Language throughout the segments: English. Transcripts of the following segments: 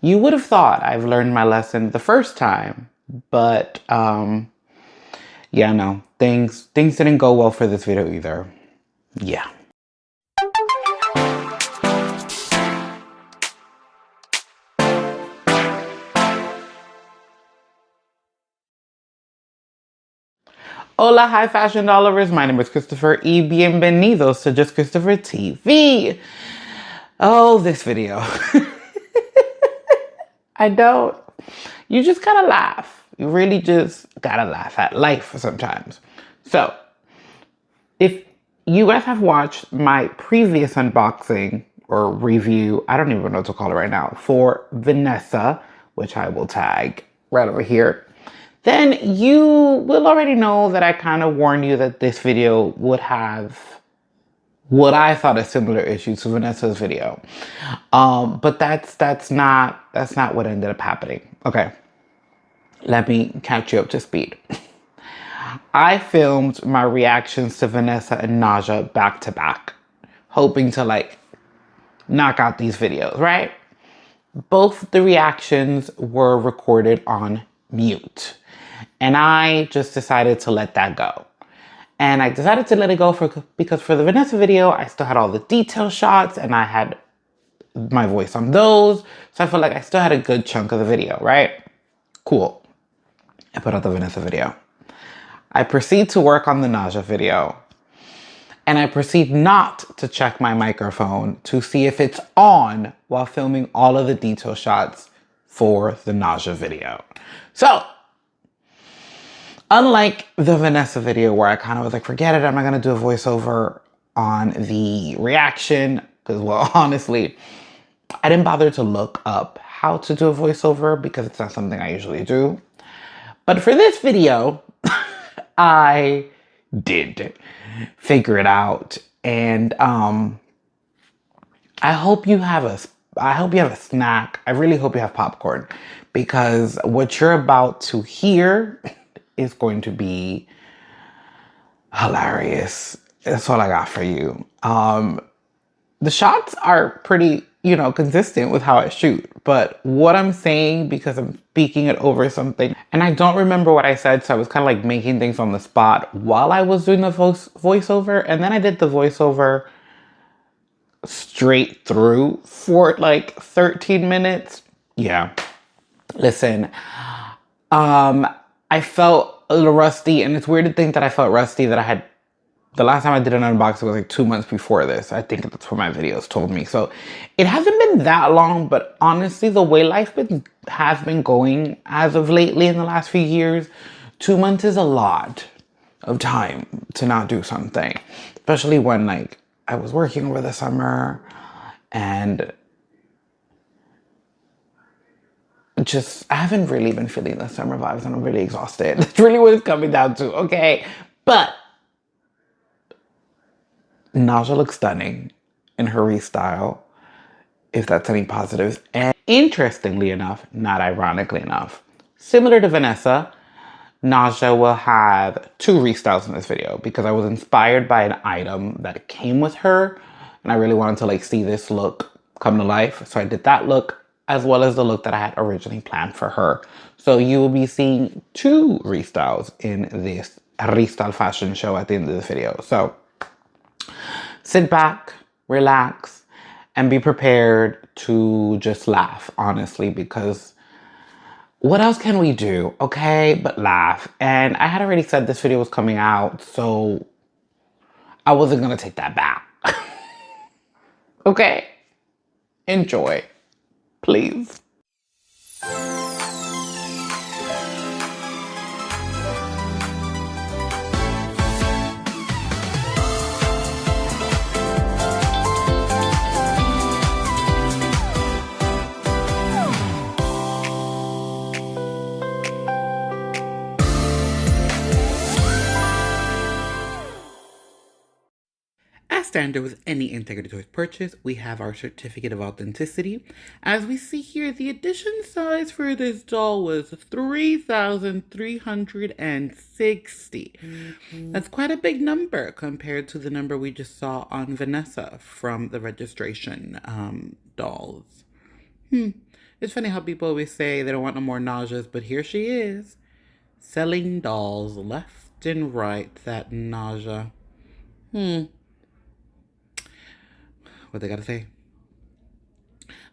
You would have thought I've learned my lesson the first time, but yeah, no, things didn't go well for this video either. Yeah. Hola, hi fashion dollars. My name is Christopher y bienvenidos to Just Christopher TV. Oh, this video. I don't. You just gotta laugh. You really just gotta laugh at life sometimes. So, if you guys have watched my previous unboxing or review, I don't even know what to call it right now, for Vanessa, which I will tag right over here, then you will already know that I kind of warned you that this video would have what I thought is similar issues to Vanessa's video. But that's not what ended up happening. Okay, let me catch you up to speed. I filmed my reactions to Vanessa and Nadja back to back, hoping to like knock out these videos, right? Both the reactions were recorded on mute. And I just decided to let that go. And I decided to let it go because for the Vanessa video, I still had all the detail shots and I had my voice on those. So I felt like I still had a good chunk of the video, right? Cool. I put out the Vanessa video. I proceed to work on the Nadja video. And I proceed not to check my microphone to see if it's on while filming all of the detail shots for the Nadja video. So, unlike the Vanessa video where I kind of was like, forget it, I'm not going to do a voiceover on the reaction. Because, well, honestly, I didn't bother to look up how to do a voiceover because it's not something I usually do. But for this video, I did figure it out. And I hope you have a snack. I really hope you have popcorn because what you're about to hear is going to be hilarious. That's all I got for you. The shots are pretty, consistent with how I shoot. But what I'm saying, because I'm speaking it over something, and I don't remember what I said, so I was kind of like making things on the spot while I was doing the voiceover. And then I did the voiceover straight through for like 13 minutes. Yeah. Listen, I felt a little rusty, and it's weird to think that I felt rusty that the last time I did an unboxing was like 2 months before this. I think that's what my videos told me. So it hasn't been that long, but honestly, the way life has been going as of lately in the last few years, 2 months is a lot of time to not do something, especially when like I was working over the summer and I haven't really been feeling the summer vibes and I'm really exhausted. That's really what it's coming down to, okay? But Nadja looks stunning in her restyle, if that's any positives. And interestingly enough, not ironically enough, similar to Vanessa, Nadja will have 2 restyles in this video because I was inspired by an item that came with her and I really wanted to like see this look come to life. So I did that look as well as the look that I had originally planned for her. So you will be seeing 2 restyles in this restyle fashion show at the end of this video. So sit back, relax, and be prepared to just laugh, honestly, because what else can we do, okay, but laugh? And I had already said this video was coming out, so I wasn't gonna take that back. Okay? Enjoy, please. As standard with any Integrity Toys purchase, we have our certificate of authenticity. As we see here, the edition size for this doll was 3,360. That's quite a big number compared to the number we just saw on Vanessa from the registration dolls. It's funny how people always say they don't want no more Nadjas, but here she is, selling dolls left and right. That Nadja. What they gotta say?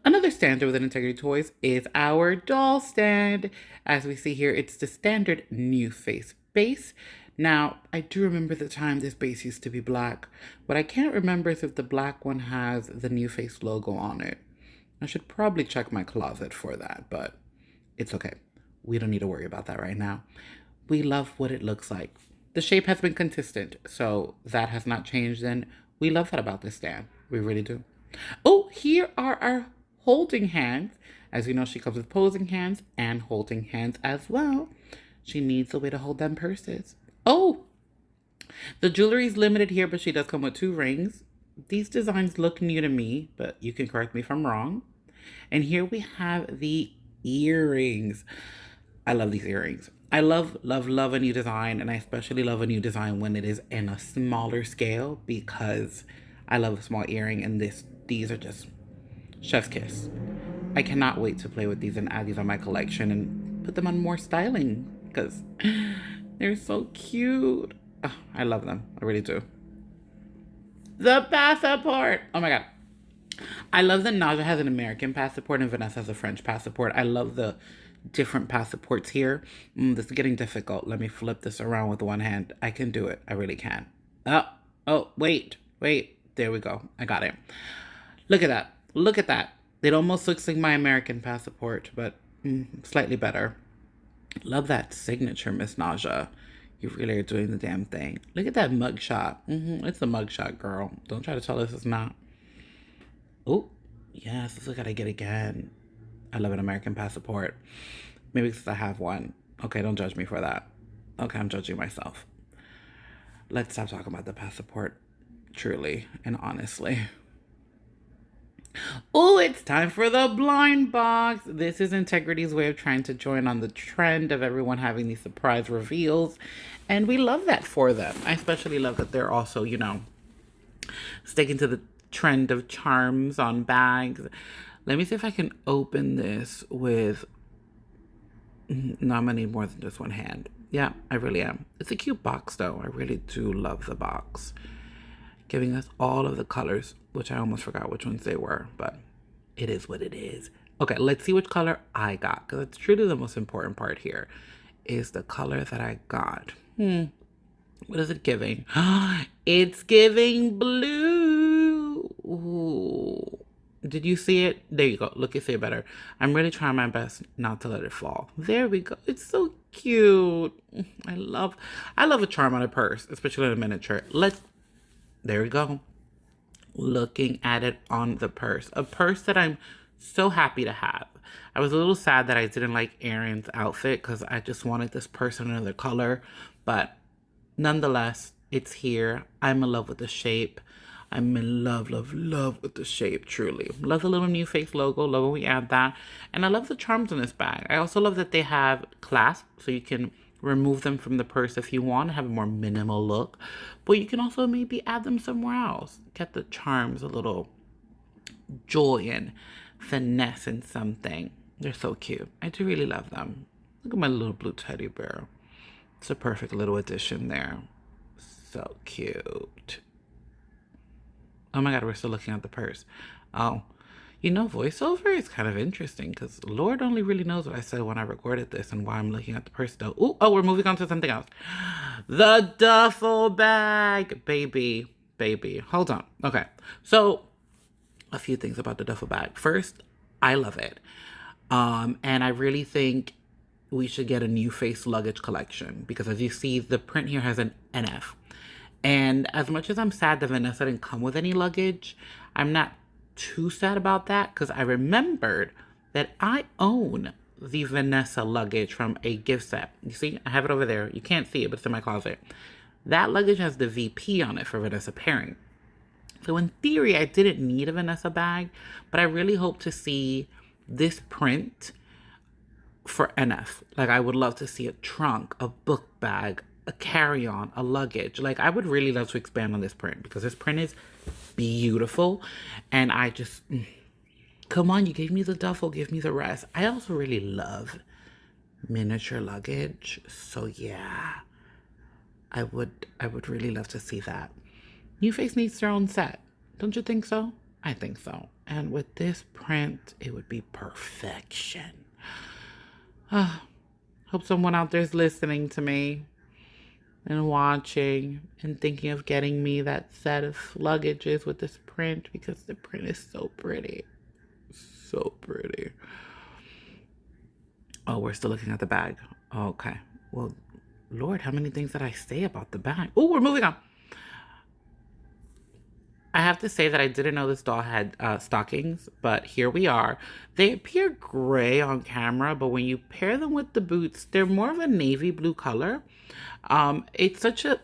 Another standard within Integrity Toys is our doll stand. As we see here, it's the standard new face base. Now, I do remember the time this base used to be black. What I can't remember is if the black one has the new face logo on it. I should probably check my closet for that, but it's okay. We don't need to worry about that right now. We love what it looks like. The shape has been consistent, so that has not changed, and we love that about this stand. We really do. Oh, here are our holding hands. As you know, she comes with posing hands and holding hands as well. She needs a way to hold them purses. Oh, the jewelry is limited here, but she does come with 2 rings. These designs look new to me, but you can correct me if I'm wrong. And here we have the earrings. I love these earrings. I love, love, love a new design, and I especially love a new design when it is in a smaller scale because I love a small earring, and these are just chef's kiss. I cannot wait to play with these and add these on my collection and put them on more styling because they're so cute. Oh, I love them. I really do. The passport. Oh my God. I love that Nadja has an American passport and Vanessa has a French passport. I love the different passports here. This is getting difficult. Let me flip this around with one hand. I can do it. I really can. Oh, wait. There we go. I got it. Look at that. Look at that. It almost looks like my American passport, but slightly better. Love that signature, Miss Nadja. You really are doing the damn thing. Look at that mugshot. It's a mugshot, girl. Don't try to tell us it's not. Oh, yes. Let's look at it again. I love an American passport. Maybe because I have one. Okay, don't judge me for that. Okay, I'm judging myself. Let's stop talking about the passport. Truly and honestly. Oh, it's time for the blind box. This is Integrity's way of trying to join on the trend of everyone having these surprise reveals. And we love that for them. I especially love that they're also, you know, sticking to the trend of charms on bags. Let me see if I can open this with... No, I'm gonna need more than just one hand. Yeah, I really am. It's a cute box though. I really do love the box. Giving us all of the colors, which I almost forgot which ones they were, but it is what it is. Okay, let's see which color I got, because it's truly the most important part here, is the color that I got. What is it giving? It's giving blue. Ooh. Did you see it? There you go. Look, you see it better. I'm really trying my best not to let it fall. There we go. It's so cute. I love a charm on a purse, especially in a miniature. There we go. Looking at it on the purse. A purse that I'm so happy to have. I was a little sad that I didn't like Erin's outfit because I just wanted this purse in another color. But nonetheless, it's here. I'm in love with the shape. I'm in love, love, love with the shape, truly. Love the little new face logo. Love when we add that. And I love the charms in this bag. I also love that they have clasps, so you can remove them from the purse if you want to have a more minimal look. But you can also maybe add them somewhere else. Get the charms a little joy and finesse in something. They're so cute. I do really love them. Look at my little blue teddy bear. It's a perfect little addition there. So cute. Oh my God, we're still looking at the purse. Oh, you know, voiceover is kind of interesting because Lord only really knows what I said when I recorded this and why I'm looking at the purse though. Ooh, oh, we're moving on to something else. The duffel bag, baby. Hold on. Okay, so a few things about the duffel bag. First, I love it. And I really think we should get a new face luggage collection because as you see, the print here has an NF. And as much as I'm sad that Vanessa didn't come with any luggage, I'm not too sad about that because I remembered that I own the Vanessa luggage from a gift set. You see, I have it over there. You can't see it, but it's in my closet. That luggage has the VP on it for Vanessa pairing. So in theory, I didn't need a Vanessa bag, but I really hope to see this print for NF. Like, I would love to see a trunk, a book bag, a carry-on, a luggage. Like, I would really love to expand on this print because this print is beautiful and I just Come on, you gave me the duffel, give me the rest. I also really love miniature luggage. So yeah, I would really love to see that. New Face needs their own set. Don't you think so? I think so. And with this print, it would be perfection. Hope someone out there is listening to me and watching and thinking of getting me that set of luggages with this print, because the print is so pretty. So pretty. Oh, we're still looking at the bag. Okay. Well, Lord, how many things did I say about the bag? Oh, we're moving on. I have to say that I didn't know this doll had stockings, but here we are. They appear gray on camera, but when you pair them with the boots, they're more of a navy blue color. It's such a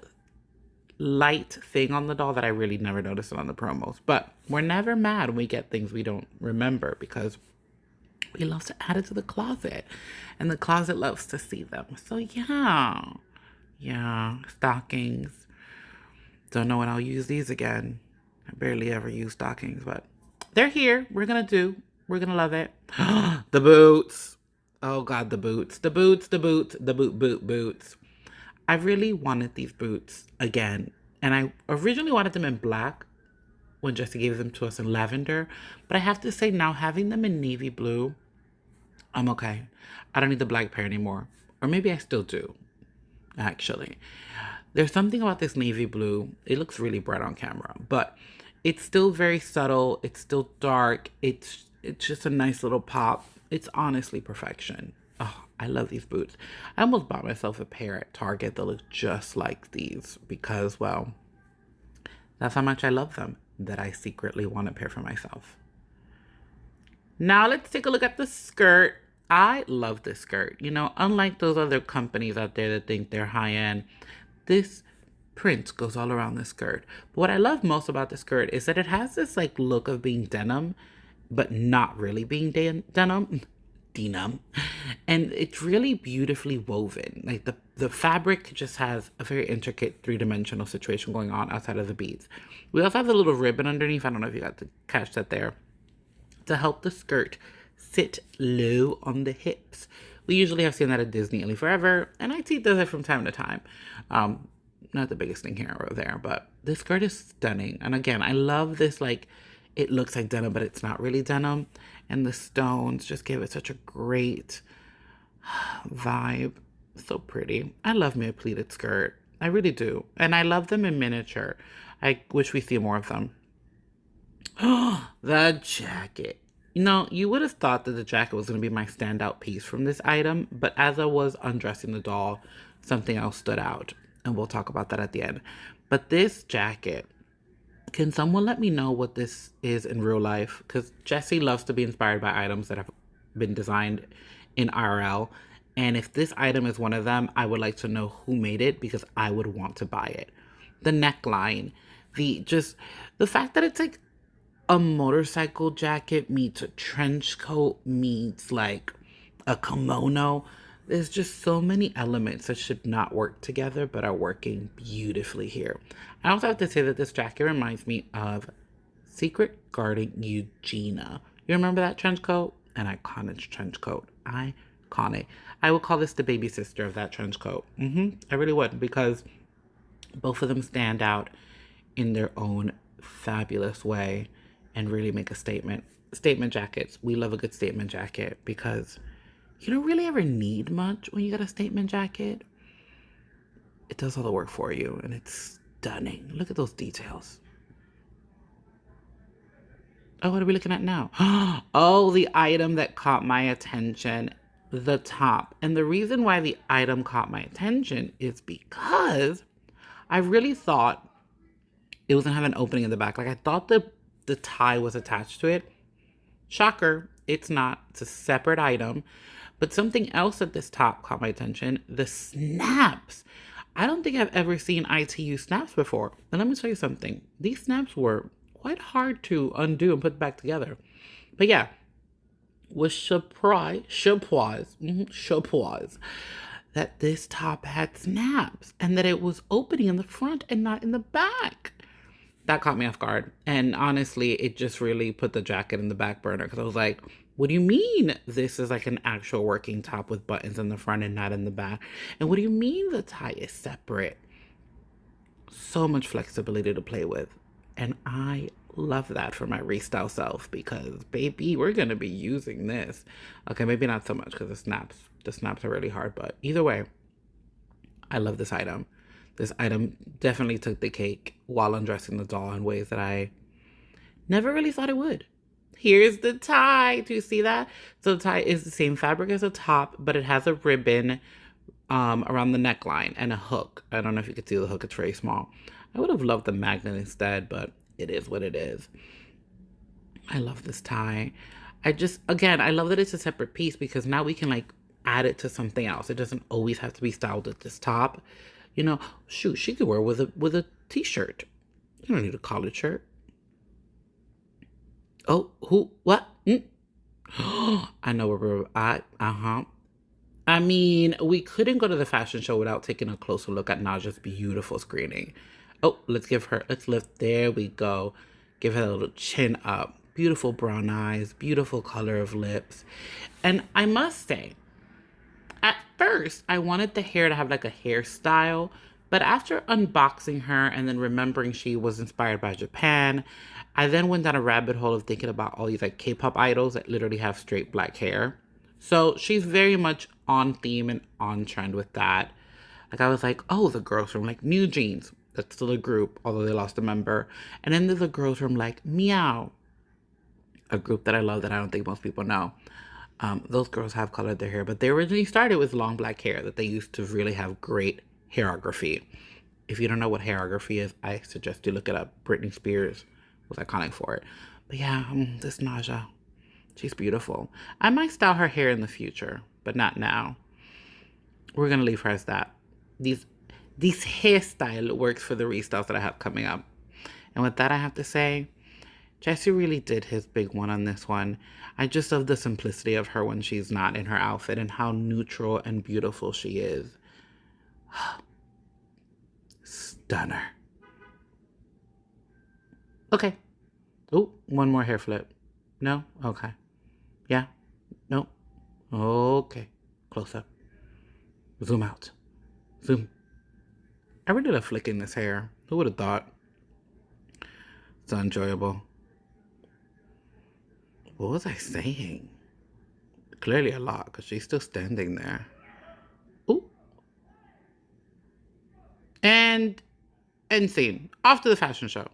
light thing on the doll that I really never noticed it on the promos. But we're never mad when we get things we don't remember, because we love to add it to the closet, and the closet loves to see them. So yeah, stockings. Don't know when I'll use these again. I barely ever use stockings, but they're here. We're gonna love it. The boots. Oh God, the boots. The boots. I really wanted these boots again. And I originally wanted them in black when Jessie gave them to us in lavender. But I have to say now, having them in navy blue, I'm okay. I don't need the black pair anymore. Or maybe I still do, actually. There's something about this navy blue. It looks really bright on camera, but it's still very subtle. It's still dark. It's just a nice little pop. It's honestly perfection. Oh, I love these boots. I almost bought myself a pair at Target that look just like these because, well, that's how much I love them, that I secretly want a pair for myself. Now let's take a look at the skirt. I love this skirt. You know, unlike those other companies out there that think they're high-end, this print goes all around the skirt. But what I love most about the skirt is that it has this like look of being denim, but not really being denim. And it's really beautifully woven. Like the fabric just has a very intricate three-dimensional situation going on outside of the beads. We also have the little ribbon underneath. I don't know if you got to catch that there, to help the skirt sit low on the hips. We usually have seen that at Disney Only Forever, and IT does it from time to time. Not the biggest thing here or there, but this skirt is stunning. And again, I love this, like, it looks like denim, but it's not really denim. And the stones just give it such a great vibe. So pretty. I love me a pleated skirt. I really do. And I love them in miniature. I wish we see more of them. The jacket. You know, you would have thought that the jacket was going to be my standout piece from this item, but as I was undressing the doll, something else stood out, and we'll talk about that at the end. But this jacket, can someone let me know what this is in real life? Because Jessie loves to be inspired by items that have been designed in IRL, and if this item is one of them, I would like to know who made it, because I would want to buy it. The neckline, the fact that it's like a motorcycle jacket meets a trench coat meets like a kimono. There's just so many elements that should not work together, but are working beautifully here. I also have to say that this jacket reminds me of Secret Garden Eugenia. You remember that trench coat? An iconic trench coat. Iconic. I would call this the baby sister of that trench coat. I really would, because both of them stand out in their own fabulous way and really make a statement. Statement jackets. We love a good statement jacket because you don't really ever need much when you get a statement jacket. It does all the work for you, and it's stunning. Look at those details. Oh, what are we looking at now? Oh, the item that caught my attention, the top. And the reason why the item caught my attention is because I really thought it was gonna have an opening in the back. Like, I thought the tie was attached to it. Shocker, it's not. It's a separate item. But something else at this top caught my attention. The snaps. I don't think I've ever seen IT use snaps before. And let me tell you something. These snaps were quite hard to undo and put back together. But yeah, was surprised that this top had snaps and that it was opening in the front and not in the back. that caught me off guard. And honestly, it just really put the jacket in the back burner because I was like, what do you mean this is like an actual working top with buttons in the front and not in the back? And what do you mean the tie is separate? So much flexibility to play with. And I love that for my restyle self because, baby, we're going to be using this. Okay, maybe not so much because the snaps are really hard, but either way, I love this item. This item definitely took the cake while undressing the doll in ways that I never really thought it would. Here's the tie. Do you see that? So the tie is the same fabric as the top, but it has a ribbon around the neckline and a hook. I don't know if you could see the hook. It's very small. I would have loved the magnet instead, but it is what it is. I love this tie. Again, I love that it's a separate piece because now we can like add it to something else. It doesn't always have to be styled at this top. You know, shoot, she could wear with a t-shirt. You don't need a collared shirt. Oh, who? What? I know where we're at. I mean, we couldn't go to the fashion show without taking a closer look at Nadja's beautiful screening. Oh, let's lift. There we go. Give her a little chin up. Beautiful brown eyes, beautiful color of lips. And I must say, at first, I wanted the hair to have like a hairstyle, but after unboxing her and then remembering she was inspired by Japan, I then went down a rabbit hole of thinking about all these like K-pop idols that literally have straight black hair. So she's very much on theme and on trend with that. Like I was like, oh, the girls from like New Jeans. That's still a group, although they lost a member. And then there's the girls from like Meow, a group that I love that I don't think most people know. Those girls have colored their hair, but they originally started with long black hair that they used to really have great hairography. If you don't know what hairography is, I suggest you look it up. Britney Spears was iconic for it. But yeah, this Nadja, she's beautiful. I might style her hair in the future, but not now. We're going to leave her as that. This hairstyle works for the restyles that I have coming up. And with that, I have to say, Jesse really did his big one on this one. I just love the simplicity of her when she's not in her outfit and how neutral and beautiful she is. Stunner. Okay. Oh, one more hair flip. No? Okay. Yeah? No? Okay. Close up. Zoom out. Zoom. I really love flicking this hair. Who would have thought? It's enjoyable. What was I saying? Clearly a lot, because she's still standing there. Ooh. And scene. Off to the fashion show.